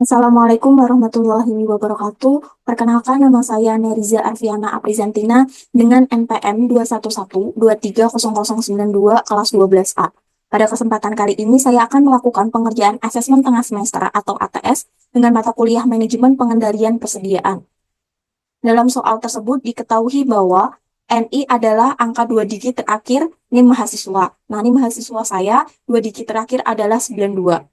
Assalamualaikum warahmatullahi wabarakatuh. Perkenalkan nama saya Neriza Arfiana Aprizantina dengan NPM 211-2300092 kelas 12A. Pada kesempatan kali ini saya akan melakukan pengerjaan asesmen tengah semester atau ATS dengan mata kuliah Manajemen Pengendalian Persediaan. Dalam soal tersebut diketahui bahwa NI adalah angka dua digit terakhir NIM mahasiswa. Nah, NIM mahasiswa saya dua digit terakhir adalah 92.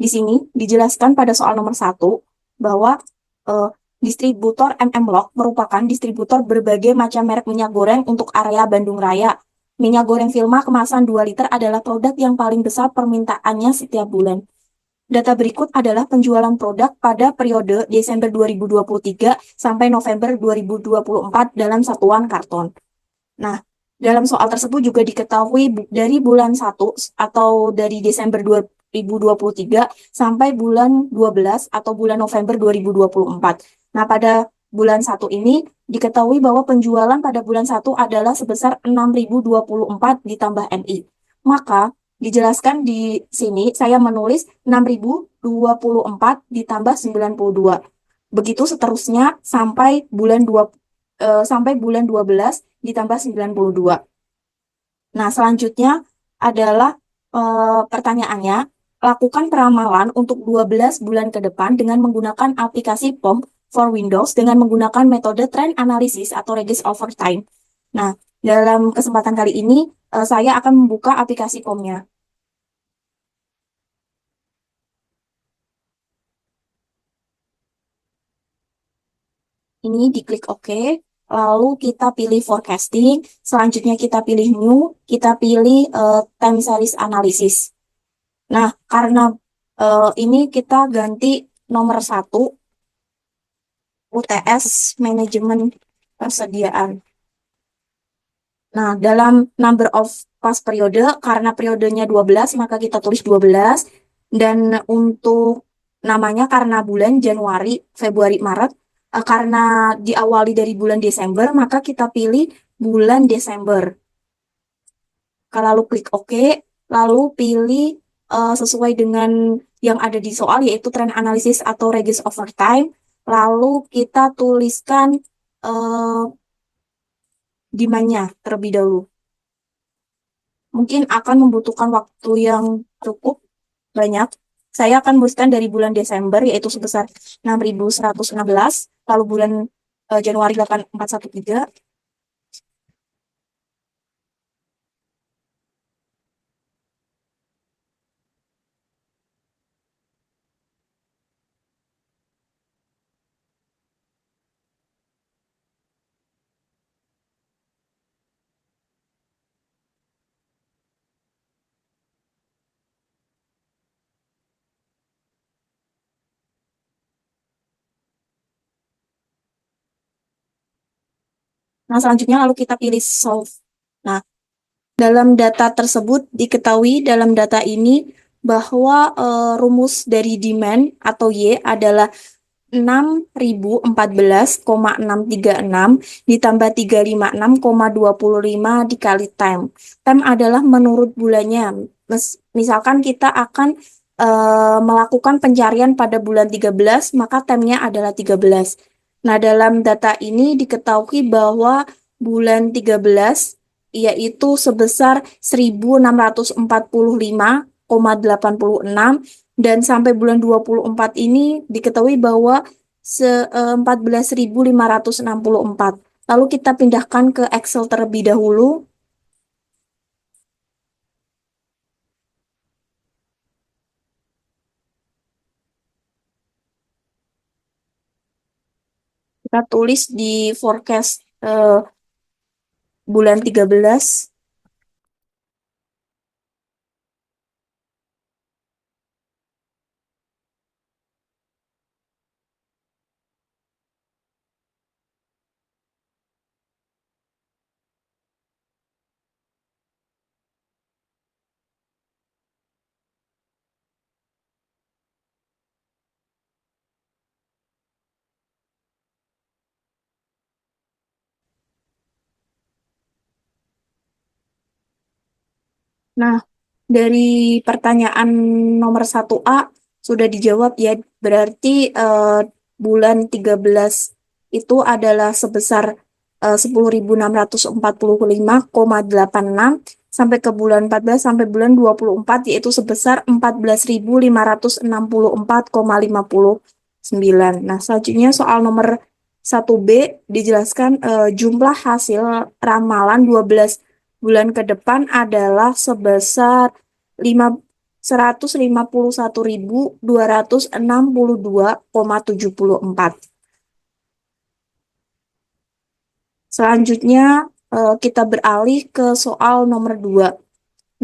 Di sini dijelaskan pada soal nomor satu bahwa eh, distributor MM Log merupakan distributor berbagai macam merek minyak goreng untuk area Bandung Raya. Minyak goreng Vilma kemasan 2 liter adalah produk yang paling besar permintaannya setiap bulan. Data berikut adalah penjualan produk pada periode Desember 2023 sampai November 2024 dalam satuan karton. Nah, dalam soal tersebut juga diketahui dari bulan satu atau dari Desember 2023 sampai bulan 12 atau bulan November 2024. Nah, pada bulan satu ini diketahui bahwa penjualan pada bulan satu adalah sebesar 6.024 ditambah NI. Maka dijelaskan di sini saya menulis 6.024 ditambah 92. Begitu seterusnya sampai bulan 12 ditambah 92. Nah, selanjutnya adalah pertanyaannya, lakukan peramalan untuk 12 bulan ke depan dengan menggunakan aplikasi POM for Windows dengan menggunakan metode trend analysis atau Regis over time. Nah, dalam kesempatan kali ini saya akan membuka aplikasi POM-nya. Ini diklik OK, lalu kita pilih forecasting, selanjutnya kita pilih new, kita pilih time series analysis. Nah, karena ini kita ganti nomor satu UTS manajemen persediaan. Nah, dalam number of pas periode, karena periodenya 12, maka kita tulis 12. Dan untuk namanya karena bulan Januari, Februari, Maret, karena diawali dari bulan Desember, maka kita pilih bulan Desember. Lalu klik OK, lalu pilih sesuai dengan yang ada di soal, yaitu trend analysis atau Regis over time. Lalu kita tuliskan eh, demand-nya terlebih dahulu. Mungkin akan membutuhkan waktu yang cukup banyak. Saya akan menuliskan dari bulan Desember, yaitu sebesar 6.116, lalu bulan Januari 8.413. Nah, selanjutnya lalu kita pilih solve. Nah, dalam data tersebut diketahui dalam data ini bahwa rumus dari demand atau Y adalah 6.014,636 ditambah 356,25 dikali time. Time adalah menurut bulannya. Misalkan kita akan melakukan pencarian pada bulan 13, maka time-nya adalah 13. Nah, dalam data ini diketahui bahwa bulan 13 yaitu sebesar 1.645,86 dan sampai bulan 24 ini diketahui bahwa 14.564. Lalu kita pindahkan ke Excel terlebih dahulu. Kita tulis di forecast bulan 13. Nah, dari pertanyaan nomor 1A sudah dijawab ya. Berarti bulan 13 itu adalah sebesar 10.645,86 sampai ke bulan 14 sampai bulan 24 yaitu sebesar 14.564,59. Nah, selanjutnya soal nomor 1B dijelaskan jumlah hasil ramalan 12 bulan ke depan adalah sebesar 151.262,74. Selanjutnya kita beralih ke soal nomor 2.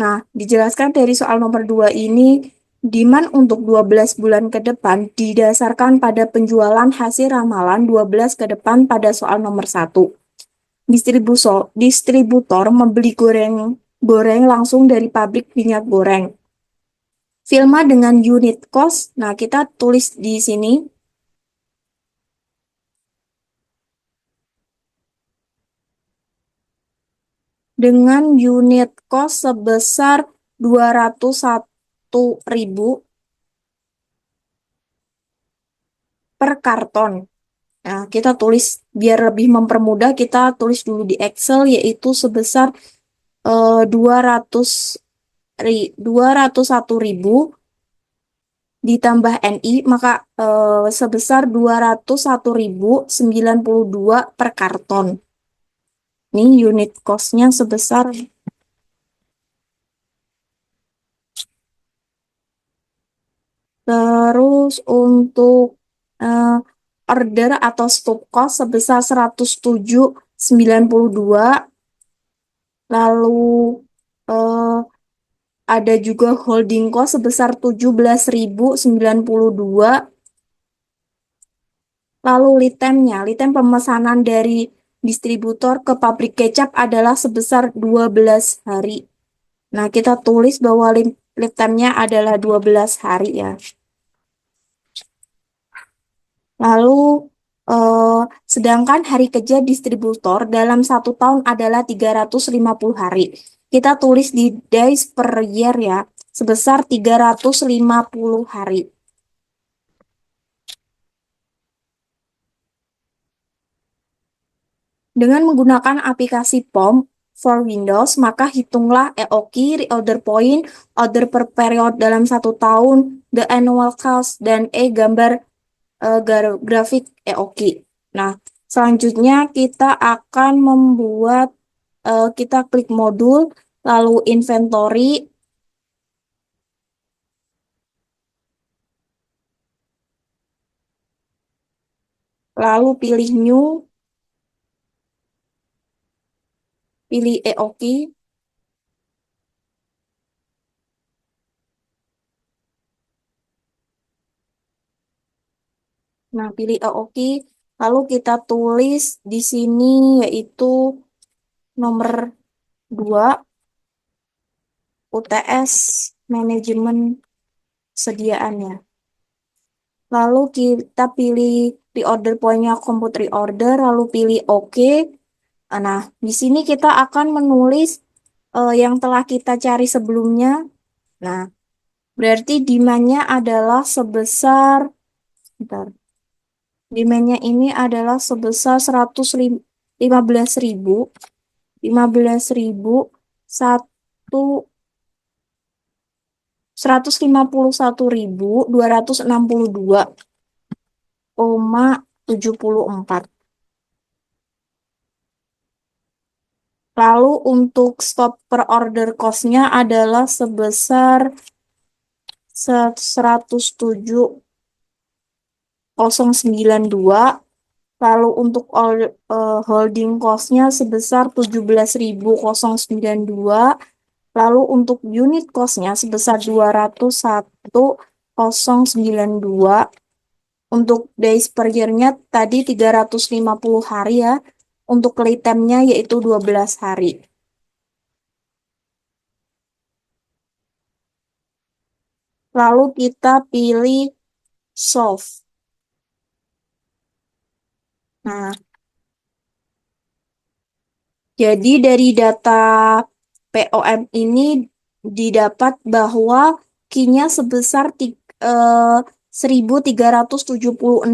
Nah, dijelaskan dari soal nomor 2 ini, demand untuk 12 bulan ke depan didasarkan pada penjualan hasil ramalan 12 ke depan pada soal nomor 1. Distributor membeli goreng langsung dari pabrik minyak goreng. Filma dengan unit cost, nah kita tulis di sini dengan unit cost sebesar 201.000 per karton. Nah, kita tulis biar lebih mempermudah, kita tulis dulu di Excel yaitu sebesar 200 201.000 ditambah NI maka sebesar 201.092 per karton. Ini unit cost-nya sebesar. Terus untuk eh, order atau stop cost sebesar 107.92. Lalu eh, ada juga holding cost sebesar 17.092. Lalu lead time pemesanan dari distributor ke pabrik kecap adalah sebesar 12 hari. Nah, kita tulis bahwa lead time-nya adalah 12 hari ya. Lalu, eh, sedangkan hari kerja distributor dalam 1 tahun adalah 350 hari. Kita tulis di days per year ya, sebesar 350 hari. Dengan menggunakan aplikasi POM for Windows, maka hitunglah EOQ, reorder point, order per period dalam 1 tahun, the annual cost, dan gambar grafik EOQ. Nah, selanjutnya kita akan membuat, kita klik modul, lalu inventory, lalu pilih new, pilih EOQ, nah pilih EOQ, lalu kita tulis di sini yaitu nomor 2, UTS manajemen sediaannya. Lalu kita pilih reorder point-nya compute reorder, lalu pilih OK. Nah, di sini kita akan menulis yang telah kita cari sebelumnya. Nah, berarti demand-nya adalah sebesar, bentar, demand-nya ini adalah sebesar 115.000, 15.000, 151.262,74. Lalu untuk stop per order cost-nya adalah sebesar 107.092. Lalu untuk holding cost-nya sebesar 17.092. Lalu untuk unit cost-nya sebesar 201.092. Untuk days per year-nya tadi 350 hari ya. Untuk lead time-nya yaitu 12 hari. Lalu kita pilih solve. Nah, jadi dari data POM ini didapat bahwa Q-nya sebesar 1.376,78.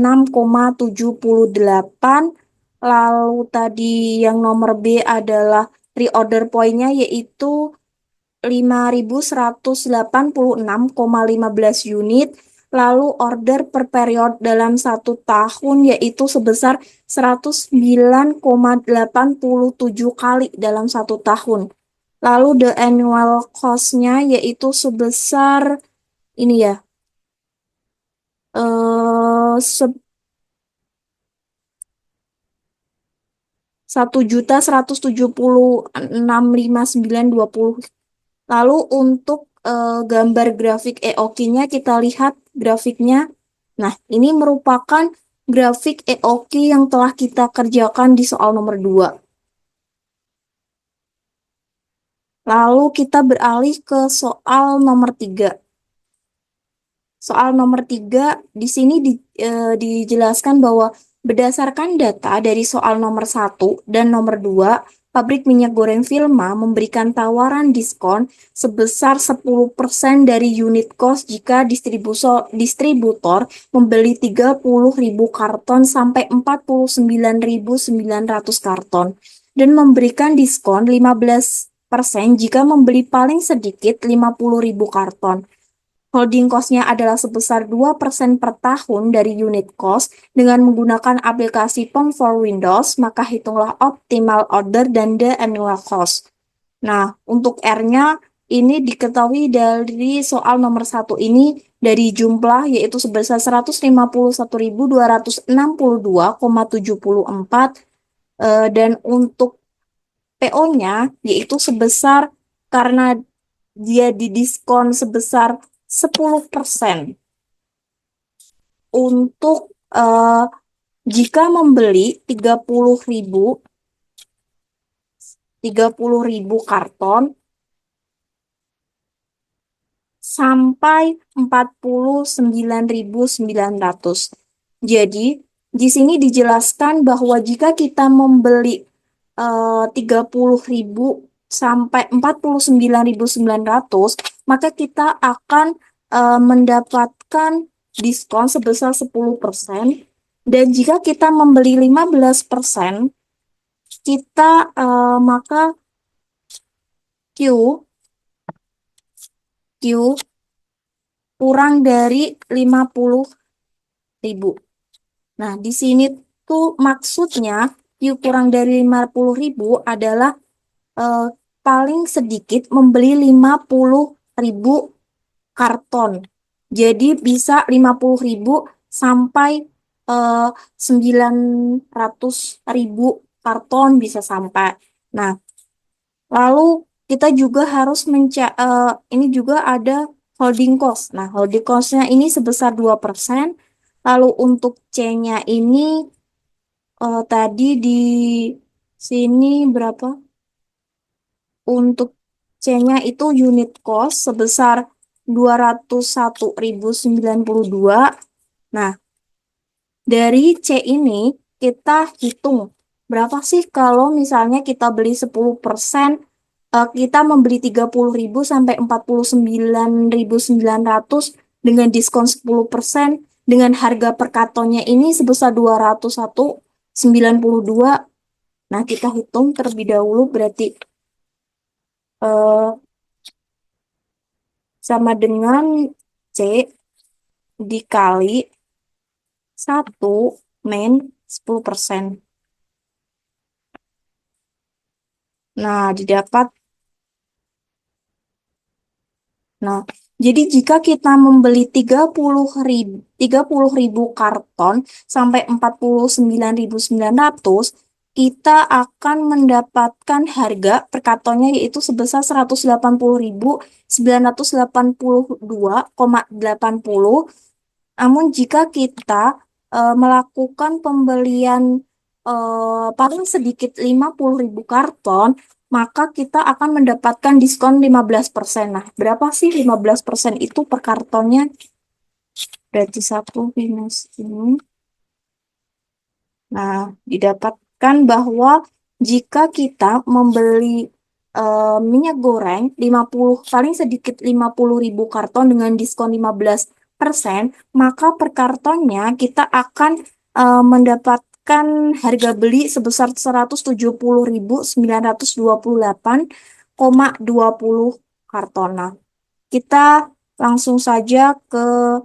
Lalu tadi yang nomor B adalah reorder point-nya yaitu 5.186,15 unit. Lalu order per period dalam 1 tahun yaitu sebesar 109,87 kali dalam 1 tahun. Lalu the annual cost-nya yaitu sebesar ini ya, 1.176.509,20. Lalu untuk gambar grafik EOQ-nya kita lihat grafiknya. Nah, ini merupakan grafik EOQ yang telah kita kerjakan di soal nomor 2. Lalu kita beralih ke soal nomor 3. Soal nomor 3 di sini dijelaskan bahwa berdasarkan data dari soal nomor 1 dan nomor 2, pabrik minyak goreng Vilma memberikan tawaran diskon sebesar 10% dari unit cost jika distributor membeli 30.000 karton sampai 49.900 karton dan memberikan diskon 15% jika membeli paling sedikit 50.000 karton. Holding cost-nya adalah sebesar 2% per tahun dari unit cost dengan menggunakan aplikasi POM for Windows, maka hitunglah optimal order dan the annual cost. Nah, untuk R-nya ini diketahui dari soal nomor 1 ini dari jumlah yaitu sebesar 151.262,74 dan untuk PO-nya yaitu sebesar karena dia didiskon sebesar 10% untuk jika membeli 30.000 karton sampai 49.900. Jadi, di sini dijelaskan bahwa jika kita membeli 30.000 sampai 49.900, maka kita akan mendapatkan diskon sebesar 10%. Dan jika kita membeli 15%, kita maka Q kurang dari 50.000. Nah, di sini tuh maksudnya Q kurang dari 50.000 adalah paling sedikit membeli 50.000 karton. Jadi bisa 50.000 sampai 900.000 karton bisa sampai. Nah, lalu kita juga harus ini juga ada holding cost. Nah, holding cost-nya ini sebesar 2%. Lalu untuk C-nya ini tadi di sini berapa? Untuk C-nya itu unit cost sebesar 201.092. Nah, dari C ini kita hitung berapa sih kalau misalnya kita beli 10%, kita membeli 30.000 sampai 49.900 dengan diskon 10% dengan harga per kartonnya ini sebesar 201.92. Nah, kita hitung terlebih dahulu berarti sama dengan C dikali 1 min 10%. Nah, didapat. Nah, jadi jika kita membeli 30.000 karton sampai 49.900, kita akan mendapatkan harga per kartonnya yaitu sebesar 180.982,80. Namun jika kita melakukan pembelian paling sedikit 50.000 karton, maka kita akan mendapatkan diskon 15%. Nah, berapa sih 15% itu per kartonnya? Berarti 1 minus ini. Nah, didapatkan bahwa jika kita membeli minyak goreng paling sedikit 50.000 karton dengan diskon 15%, persen, maka per kartonnya kita akan mendapatkan harga beli sebesar 170.928,20 karton. Nah, kita langsung saja ke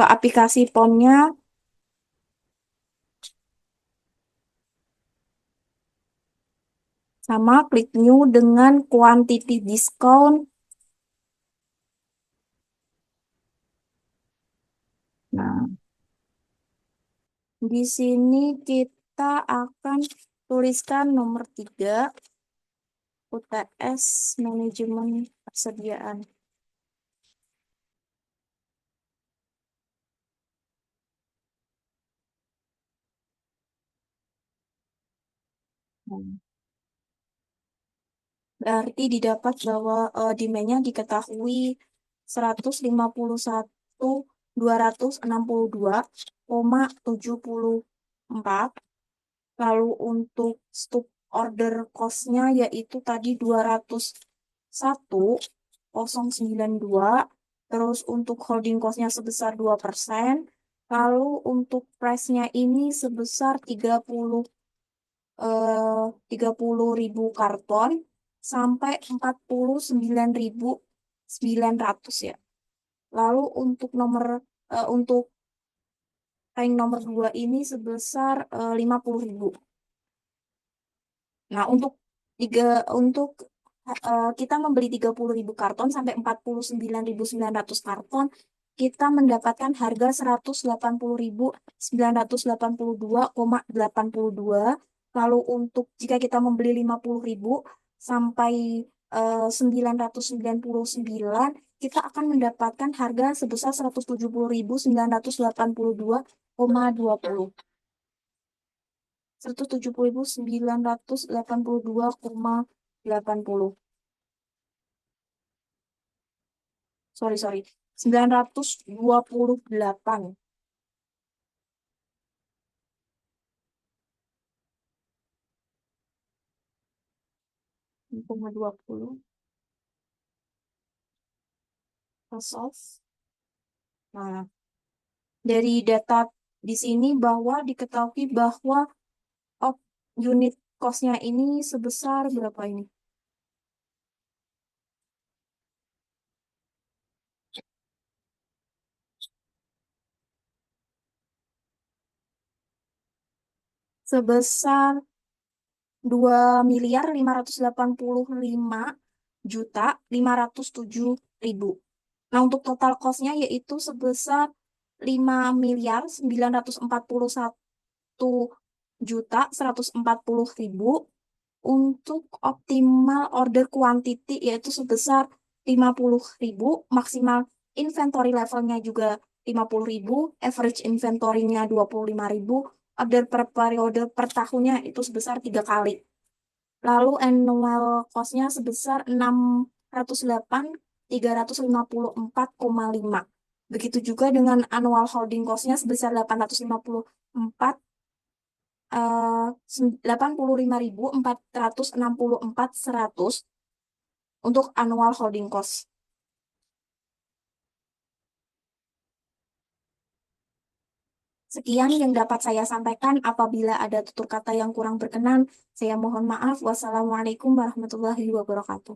aplikasi POM-nya sama klik new dengan quantity discount. Nah, di sini kita akan tuliskan nomor 3 UTS manajemen persediaan. Nah, berarti didapat bahwa demand-nya diketahui 151.262,74. Lalu untuk stop order cost-nya yaitu tadi 201.092. Terus untuk holding cost-nya sebesar 2%. Lalu untuk price-nya ini sebesar 30.000 karton sampai 49.900 ya. Lalu untuk rank nomor 2 ini sebesar 50.000. Nah, untuk kita membeli 30.000 karton sampai 49.900 karton, kita mendapatkan harga 180.982,82. Lalu untuk jika kita membeli 50.000 sampai 999, kita akan mendapatkan harga sebesar 170.982,20. 170.982,80. Sorry. 928. 20. Resolve. Nah, dari data di sini bahwa diketahui bahwa op, unit cost-nya ini sebesar berapa ini? Sebesar 2.585.507.000. Nah, untuk total cost-nya yaitu sebesar 5.941.140.000. Untuk optimal order quantity yaitu sebesar 50.000, maksimal inventory levelnya juga 50.000, average inventory-nya 25.000, order per periode per tahunnya itu sebesar 3 kali. Lalu annual cost-nya sebesar 608.354,5. Begitu juga dengan annual holding cost-nya sebesar 854 85.464 untuk annual holding cost. Sekian yang dapat saya sampaikan. Apabila ada tutur kata yang kurang berkenan, saya mohon maaf. Wassalamualaikum warahmatullahi wabarakatuh.